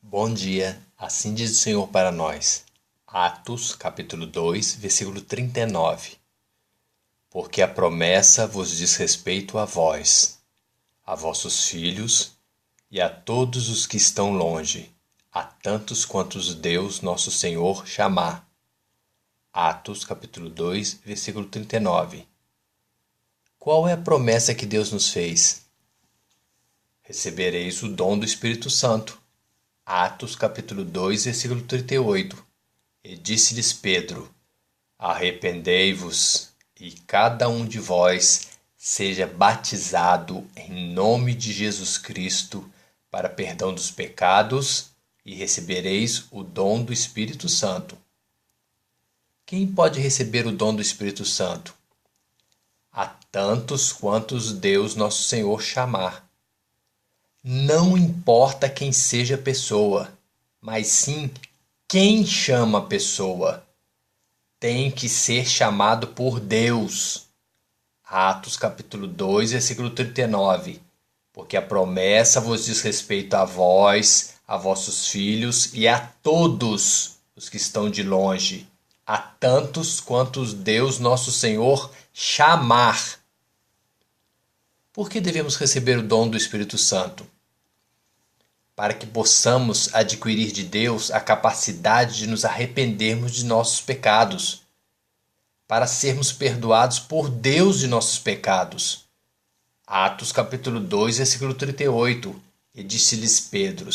Bom dia, assim diz o Senhor para nós. Atos, capítulo 2, versículo 39. Porque a promessa vos diz respeito a vós, a vossos filhos e a todos os que estão longe, a tantos quantos Deus nosso Senhor chamar. Atos, capítulo 2, versículo 39. Qual é a promessa que Deus nos fez? Recebereis o dom do Espírito Santo. Atos capítulo 2, versículo 38. E disse-lhes Pedro: Arrependei-vos, e cada um de vós seja batizado em nome de Jesus Cristo para perdão dos pecados, e recebereis o dom do Espírito Santo. Quem pode receber o dom do Espírito Santo? A tantos quantos Deus nosso Senhor chamar. Não importa quem seja a pessoa, mas sim quem chama a pessoa. Tem que ser chamado por Deus. Atos capítulo 2, versículo 39. Porque a promessa vos diz respeito a vós, a vossos filhos e a todos os que estão de longe, a tantos quantos Deus nosso Senhor chamar. Por que devemos receber o dom do Espírito Santo? Para que possamos adquirir de Deus a capacidade de nos arrependermos de nossos pecados, para sermos perdoados por Deus de nossos pecados. Atos capítulo 2, versículo 38. E disse-lhes Pedro: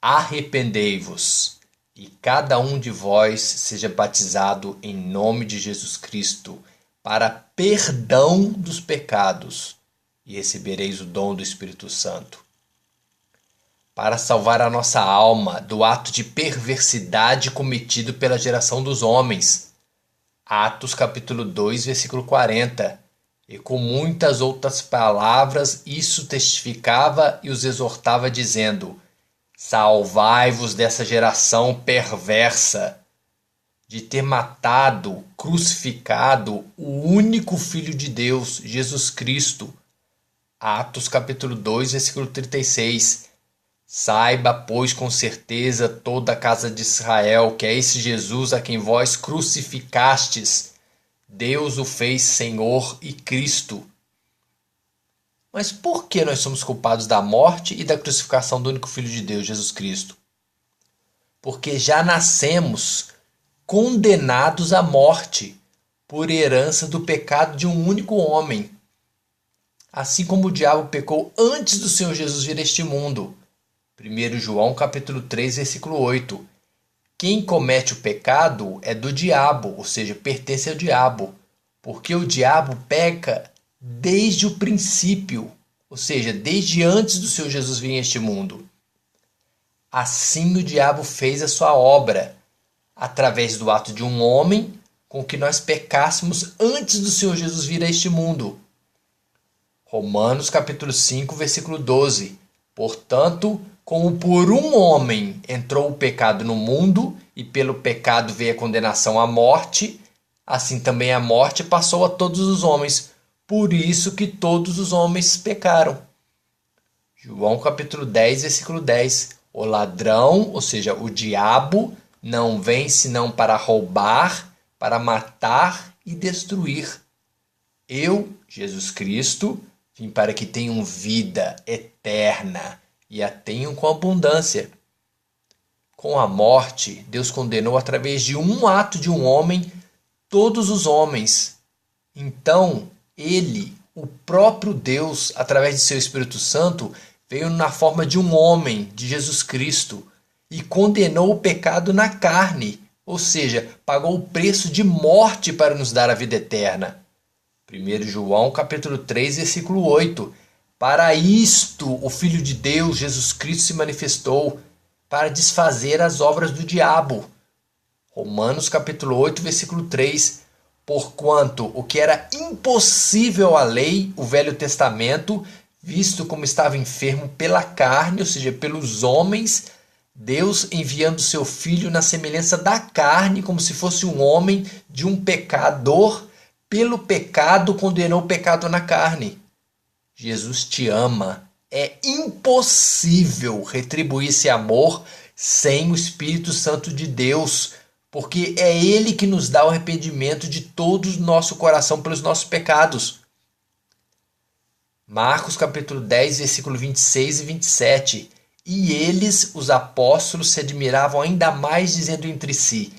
Arrependei-vos, e cada um de vós seja batizado em nome de Jesus Cristo, para perdão dos pecados, e recebereis o dom do Espírito Santo. Para salvar a nossa alma do ato de perversidade cometido pela geração dos homens. Atos capítulo 2, versículo 40. E com muitas outras palavras isso testificava e os exortava, dizendo: Salvai-vos dessa geração perversa, de ter matado, crucificado o único Filho de Deus, Jesus Cristo. Atos capítulo 2, versículo 36. Saiba, pois, com certeza toda a casa de Israel, que é esse Jesus a quem vós crucificastes, Deus o fez Senhor e Cristo. Mas por que nós somos culpados da morte e da crucificação do único Filho de Deus, Jesus Cristo? Porque já nascemos condenados à morte por herança do pecado de um único homem. Assim como o diabo pecou antes do Senhor Jesus vir a este mundo. 1 João capítulo 3, versículo 8. Quem comete o pecado é do diabo, ou seja, pertence ao diabo, porque o diabo peca desde o princípio, ou seja, desde antes do Senhor Jesus vir a este mundo. Assim o diabo fez a sua obra, através do ato de um homem com que nós pecássemos antes do Senhor Jesus vir a este mundo. Romanos capítulo 5, versículo 12. Portanto, como por um homem entrou o pecado no mundo, e pelo pecado veio a condenação à morte, assim também a morte passou a todos os homens, por isso que todos os homens pecaram. João capítulo 10, versículo 10. O ladrão, ou seja, o diabo, não vem senão para roubar, para matar e destruir. Eu, Jesus Cristo, vim para que tenham vida eterna e a tenham com abundância. Com a morte, Deus condenou através de um ato de um homem todos os homens. Então, ele, o próprio Deus, através de seu Espírito Santo, veio na forma de um homem, de Jesus Cristo, e condenou o pecado na carne, ou seja, pagou o preço de morte para nos dar a vida eterna. 1 João capítulo 3, versículo 8. Para isto o Filho de Deus, Jesus Cristo, se manifestou, para desfazer as obras do diabo. Romanos capítulo 8, versículo 3. Porquanto o que era impossível à lei, o Velho Testamento, visto como estava enfermo pela carne, ou seja, pelos homens, Deus enviando seu Filho na semelhança da carne, como se fosse um homem de um pecador, pelo pecado condenou o pecado na carne. Jesus te ama. É impossível retribuir esse amor sem o Espírito Santo de Deus, porque é Ele que nos dá o arrependimento de todo o nosso coração pelos nossos pecados. Marcos capítulo 10, versículo 26 e 27. E eles, os apóstolos, se admiravam ainda mais, dizendo entre si: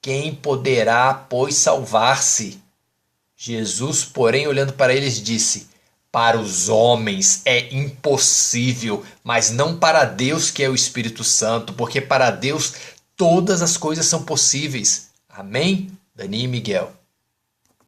quem poderá, pois, salvar-se? Jesus, porém, olhando para eles, disse: para os homens é impossível, mas não para Deus, que é o Espírito Santo, porque para Deus todas as coisas são possíveis. Amém? Dani e Miguel.